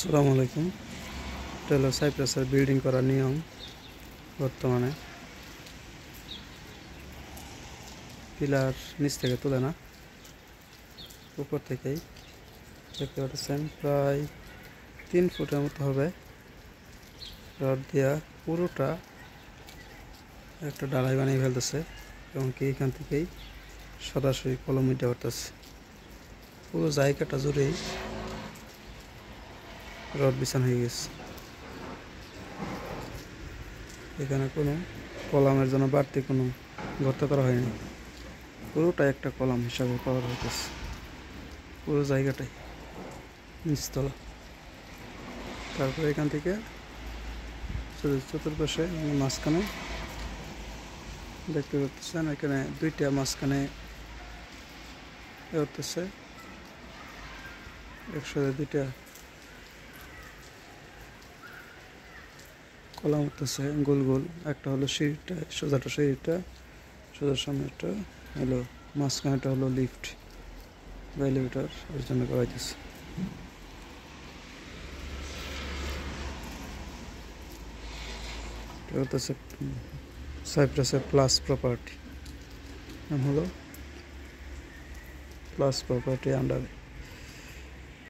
আসসালামু আলাইকুম। এটা হলো সাইপ্রাসের বিল্ডিং করার নিয়ম। বর্তমানে পিলার নিচ থেকে তুলে না, উপর থেকেই দেখতে পাচ্ছেন প্রায় 3 ফুটের মতো হবে। রড দিয়া পুরোটা একটা ডালাই বানিয়ে ফেলতেছে এবং কি এখান থেকেই সরাসরি কলম ইটা করতেছে। পুরো জায়গাটা জুড়েই রড বিছানো হয়ে গেছে। এখানে কোনো কলামের জন্য বাড়তি কোনো গর্ত করা হয়নি, পুরোটা একটা কলাম হিসাবে কভার হইতেছে। পুরো জায়গাটাই নিচতলা। তারপরে এখান থেকে চতুর্পাশে মাঝখানে দেখতে পাচ্ছেন, এখানে দুইটা মাঝখানে হতেছে একসাথে দুইটা কলাম হতেছে গোল গোল। একটা হলো সিঁড়িটা, সোজাটা সিঁড়িটা, সোজার সামনেটা হলো, মাঝখানেটা হলো লিফট বা এলিভেটর, ওর জন্য করা হইতেছে। এটা হতেছে সাইপ্রাসের প্লাস প্রপার্টি, নাম হলো প্লাস প্রপার্টি আন্ডারে।